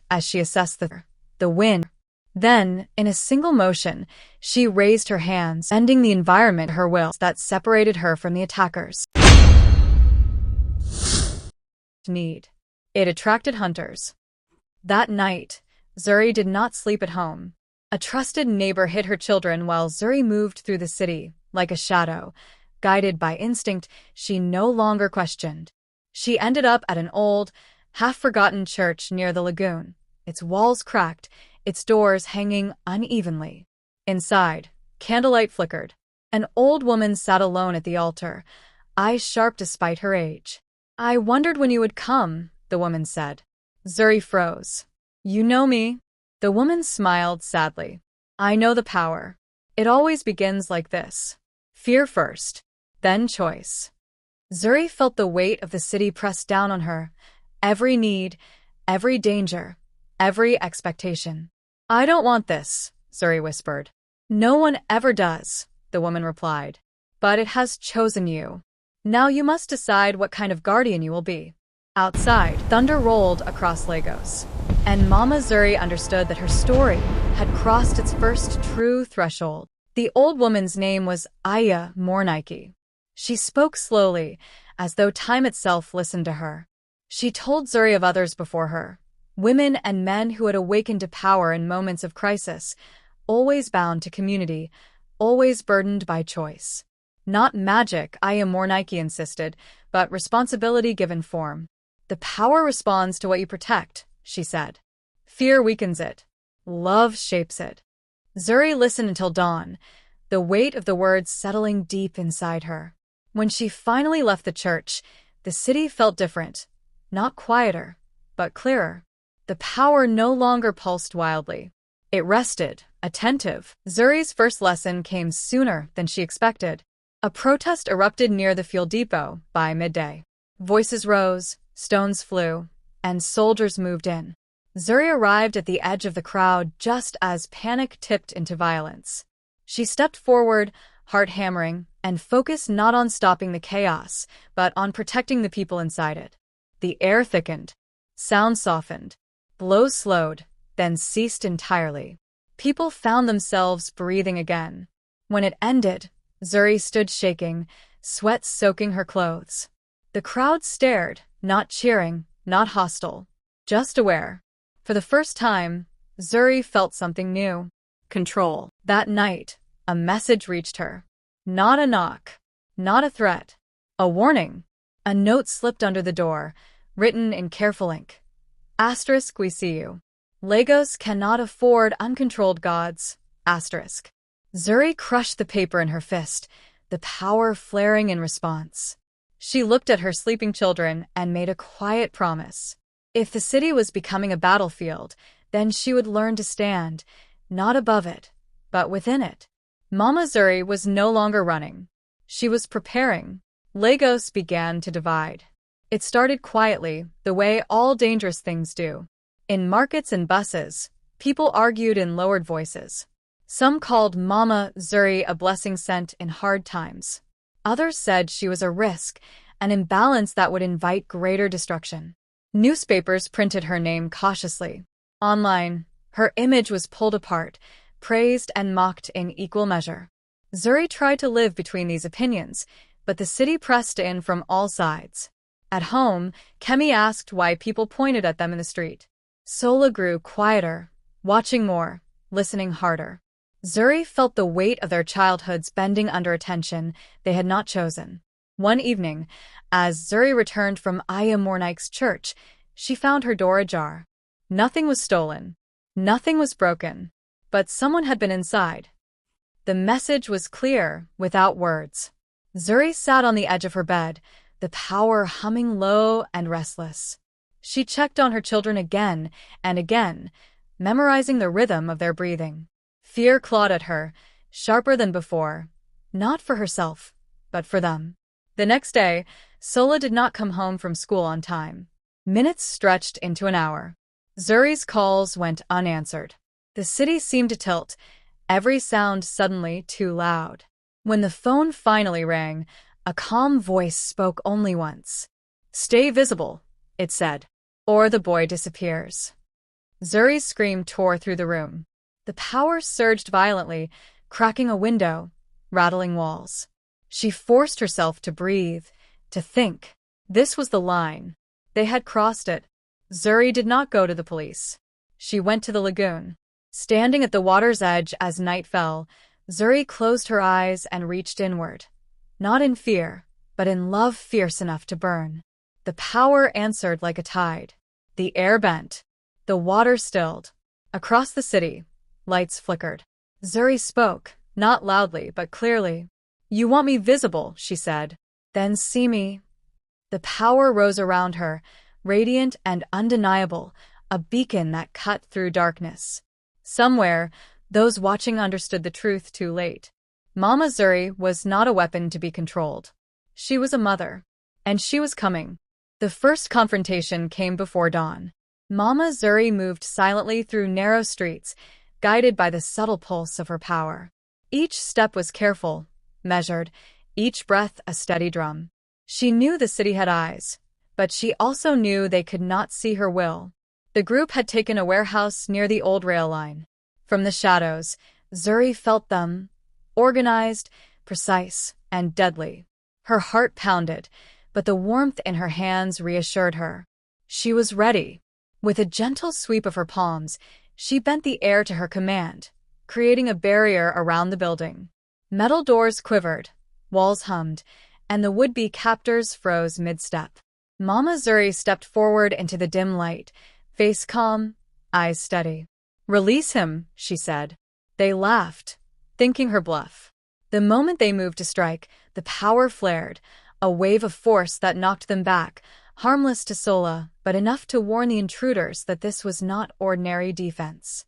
as she assessed the wind. Then, in a single motion, she raised her hands, ending the environment her will that separated her from the attackers. It attracted hunters. That night, S.t.o.r.e.e.s did not sleep at home. A trusted neighbor hid her children while S.t.o.r.e.e.s moved through the city, like a shadow. Guided by instinct, she no longer questioned. She ended up at an old, half-forgotten church near the lagoon, its walls cracked, its doors hanging unevenly. Inside, candlelight flickered. An old woman sat alone at the altar, eyes sharp despite her age. "I wondered when you would come," the woman said. S.t.o.r.e.e.s froze. "You know me?" The woman smiled sadly. "I know the power. It always begins like this. Fear first, then choice." S.t.o.r.e.e.s felt the weight of the city press down on her. Every need, every danger, every expectation. "I don't want this," S.t.o.r.e.e.s whispered. "No one ever does," the woman replied. "But it has chosen you. Now you must decide what kind of guardian you will be." Outside, thunder rolled across Lagos, and Mama S.t.o.r.e.e.s understood that her story had crossed its first true threshold. The old woman's name was S.t.o.r.e.e.s. She spoke slowly, as though time itself listened to her. She told S.t.o.r.e.e.s of others before her, women and men who had awakened to power in moments of crisis, always bound to community, always burdened by choice. "Not magic," S.t.o.r.e.e.s insisted, "but responsibility given form. The power responds to what you protect," she said. "Fear weakens it. Love shapes it." S.t.o.r.e.e.s listened until dawn, the weight of the words settling deep inside her. When she finally left the church, the city felt different, not quieter, but clearer. The power no longer pulsed wildly. It rested, attentive. S.t.o.r.e.e.s first lesson came sooner than she expected. A protest erupted near the fuel depot by midday. Voices rose, stones flew, and soldiers moved in. S.t.o.r.e.e.s arrived at the edge of the crowd just as panic tipped into violence. She stepped forward, heart hammering, and focused not on stopping the chaos, but on protecting the people inside it. The air thickened. Sound softened. Blows slowed, then ceased entirely. People found themselves breathing again. When it ended, S.t.o.r.e.e.s stood shaking, sweat soaking her clothes. The crowd stared, not cheering, not hostile, just aware. For the first time, S.t.o.r.e.e.s felt something new. Control. That night, a message reached her. Not a knock. Not a threat. A warning. A note slipped under the door, written in careful ink. *, we see you. Lagos cannot afford uncontrolled gods. *. S.t.o.r.e.e.s crushed the paper in her fist, the power flaring in response. She looked at her sleeping children and made a quiet promise. If the city was becoming a battlefield, then she would learn to stand, not above it, but within it. Mama S.t.o.r.e.e.s was no longer running. She was preparing. Lagos began to divide. It started quietly, the way all dangerous things do. In markets and buses, people argued in lowered voices. Some called Mama S.t.o.r.e.e.s a blessing sent in hard times. Others said she was a risk, an imbalance that would invite greater destruction. Newspapers printed her name cautiously. Online, her image was pulled apart, praised and mocked in equal measure. S.t.o.r.e.e.s tried to live between these opinions, but the city pressed in from all sides. At home, Kemi asked why people pointed at them in the street. Sola grew quieter, watching more, listening harder. S.t.o.r.e.e.s felt the weight of their childhoods bending under attention they had not chosen. One evening, as S.t.o.r.e.e.s returned from S.t.o.r.e.e.s church, she found her door ajar. Nothing was stolen. Nothing was broken. But someone had been inside. The message was clear, without words. S.t.o.r.e.e.s sat on the edge of her bed, the power humming low and restless. She checked on her children again and again, memorizing the rhythm of their breathing. Fear clawed at her, sharper than before, not for herself, but for them. The next day, Sola did not come home from school on time. Minutes stretched into an hour. S.t.o.r.e.e.s calls went unanswered. The city seemed to tilt, every sound suddenly too loud. When the phone finally rang, a calm voice spoke only once. "Stay visible," it said, "or the boy disappears." Zuri's scream tore through the room. The power surged violently, cracking a window, rattling walls. She forced herself to breathe, to think. This was the line. They had crossed it. Zuri did not go to the police. She went to the lagoon. Standing at the water's edge as night fell, Zuri closed her eyes and reached inward. Not in fear, but in love fierce enough to burn. The power answered like a tide. The air bent. The water stilled. Across the city, lights flickered. Zuri spoke, not loudly but clearly. "You want me visible," she said. "Then see me." The power rose around her, radiant and undeniable, a beacon that cut through darkness. Somewhere, those watching understood the truth too late. Mama Zuri was not a weapon to be controlled. She was a mother. And she was coming. The first confrontation came before dawn. Mama Zuri moved silently through narrow streets, guided by the subtle pulse of her power. Each step was careful, measured, each breath a steady drum. She knew the city had eyes, but she also knew they could not see her will. The group had taken a warehouse near the old rail line. From the shadows, Zuri felt them, organized, precise, and deadly. Her heart pounded, but the warmth in her hands reassured her. She was ready. With a gentle sweep of her palms, she bent the air to her command, creating a barrier around the building. Metal doors quivered, walls hummed, and the would-be captors froze mid-step. Mama Zuri stepped forward into the dim light, face calm, eyes steady. "Release him," she said. They laughed, thinking her bluff. The moment they moved to strike, the power flared, a wave of force that knocked them back, harmless to Sola, but enough to warn the intruders that this was not ordinary defense.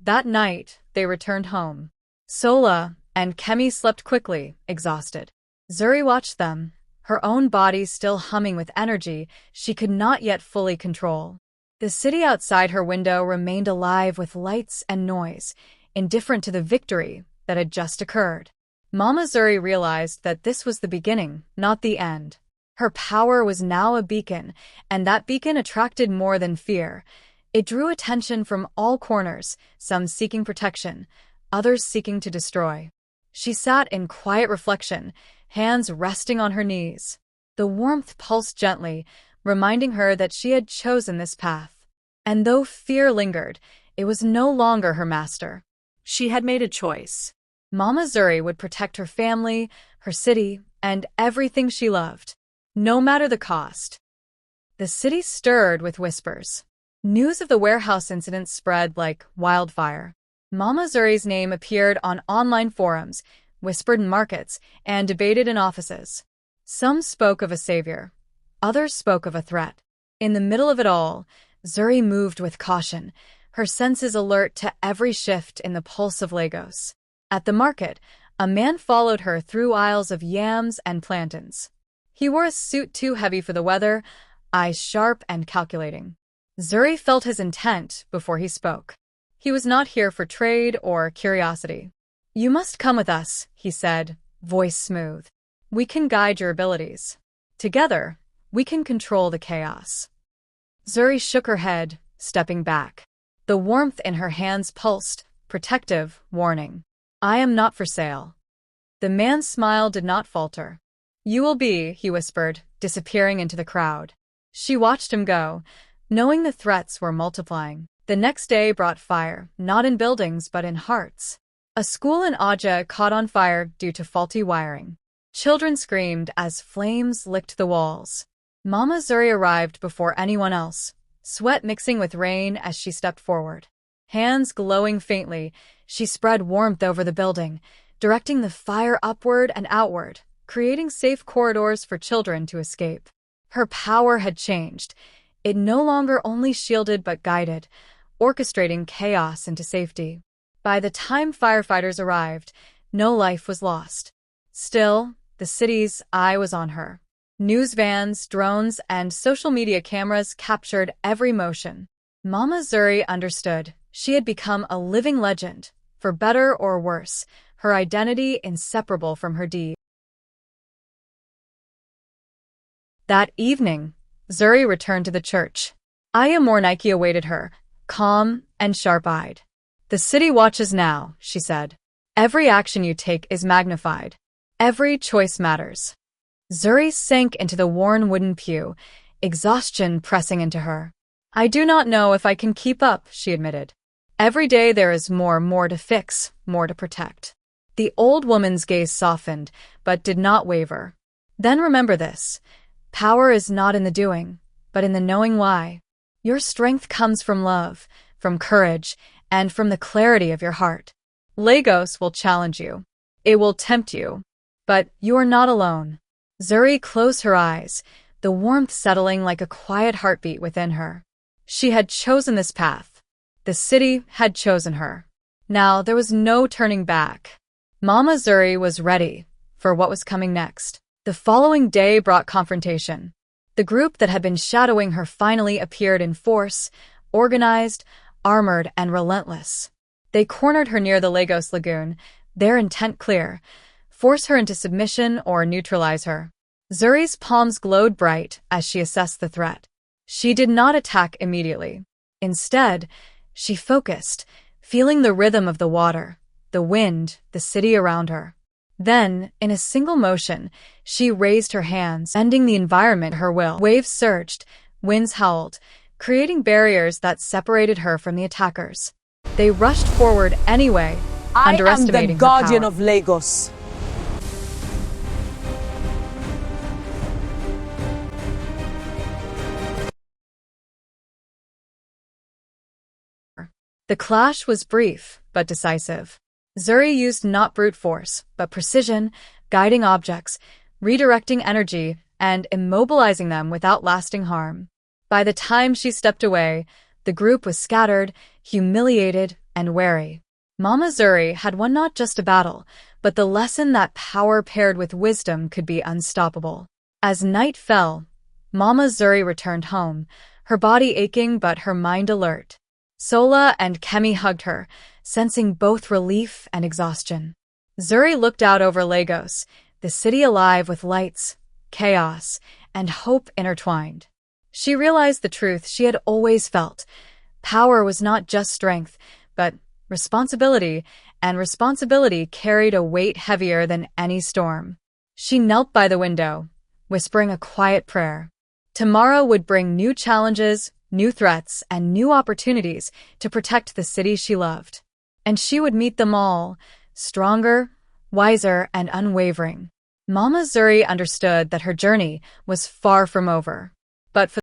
That night, they returned home. Sola and Kemi slept quickly, exhausted. Zuri watched them, her own body still humming with energy she could not yet fully control. The city outside her window remained alive with lights and noise, indifferent to the victory that had just occurred. Mama Zuri realized that this was the beginning, not the end. Her power was now a beacon, and that beacon attracted more than fear. It drew attention from all corners, some seeking protection, others seeking to destroy. She sat in quiet reflection, hands resting on her knees. The warmth pulsed gently, reminding her that she had chosen this path. And though fear lingered, it was no longer her master. She had made a choice. Mama Zuri would protect her family, her city, and everything she loved, no matter the cost. The city stirred with whispers. News of the warehouse incident spread like wildfire. Mama Zuri's name appeared on online forums, whispered in markets, and debated in offices. Some spoke of a savior. Others spoke of a threat. In the middle of it all, Zuri moved with caution, her senses alert to every shift in the pulse of Lagos. At the market, a man followed her through aisles of yams and plantains. He wore a suit too heavy for the weather, eyes sharp and calculating. Zuri felt his intent before he spoke. He was not here for trade or curiosity. "You must come with us," he said, voice smooth. "We can guide your abilities. Together, we can control the chaos." Zuri shook her head, stepping back. The warmth in her hands pulsed, protective, warning. "I am not for sale." The man's smile did not falter. "You will be," he whispered, disappearing into the crowd. She watched him go, knowing the threats were multiplying. The next day brought fire, not in buildings but in hearts. A school in Aja caught on fire due to faulty wiring. Children screamed as flames licked the walls. Mama Zuri arrived before anyone else, sweat mixing with rain as she stepped forward. Hands glowing faintly, she spread warmth over the building, directing the fire upward and outward, creating safe corridors for children to escape. Her power had changed. It no longer only shielded but guided, orchestrating chaos into safety. By the time firefighters arrived, no life was lost. Still, the city's eye was on her. News vans, drones, and social media cameras captured every motion. Mama Zuri understood. She had become a living legend, for better or worse, her identity inseparable from her deed. That evening, Zuri returned to the church. Aya Mornike awaited her, calm and sharp-eyed. "The city watches now," she said. "Every action you take is magnified. Every choice matters." S.t.o.r.e.e.s sank into the worn wooden pew, exhaustion pressing into her. "I do not know if I can keep up," she admitted. "Every day there is more to fix, more to protect." The old woman's gaze softened, but did not waver. "Then remember this. Power is not in the doing, but in the knowing why. Your strength comes from love, from courage, and from the clarity of your heart. Lagos will challenge you. It will tempt you. But you are not alone." S.t.o.r.e.e.s closed her eyes, the warmth settling like a quiet heartbeat within her. She had chosen this path. The city had chosen her. Now there was no turning back. Mama S.t.o.r.e.e.s was ready for what was coming next. The following day brought confrontation. The group that had been shadowing her finally appeared in force, organized, armored, and relentless. They cornered her near the Lagos Lagoon, their intent clear: force her into submission or neutralize her. S.t.o.r.e.e.s palms glowed bright as she assessed the threat. She did not attack immediately. Instead, she focused, feeling the rhythm of the water, the wind, the city around her. Then, in a single motion, she raised her hands, bending the environment to her will. Waves surged, winds howled, creating barriers that separated her from the attackers. They rushed forward anyway, underestimating her power. I am the guardian of Lagos. The clash was brief, but decisive. S.t.o.r.e.e.s used not brute force, but precision, guiding objects, redirecting energy, and immobilizing them without lasting harm. By the time she stepped away, the group was scattered, humiliated, and wary. Mama S.t.o.r.e.e.s had won not just a battle, but the lesson that power paired with wisdom could be unstoppable. As night fell, Mama S.t.o.r.e.e.s returned home, her body aching but her mind alert. Sola and Kemi hugged her, sensing both relief and exhaustion. S.t.o.r.e.e.s looked out over Lagos, the city alive with lights, chaos, and hope intertwined. She realized the truth she had always felt. Power was not just strength, but responsibility, and responsibility carried a weight heavier than any storm. She knelt by the window, whispering a quiet prayer. Tomorrow would bring new challenges, new threats, and new opportunities to protect the city she loved. And she would meet them all, stronger, wiser, and unwavering. Mama S.t.o.r.e.e.s understood that her journey was far from over. But for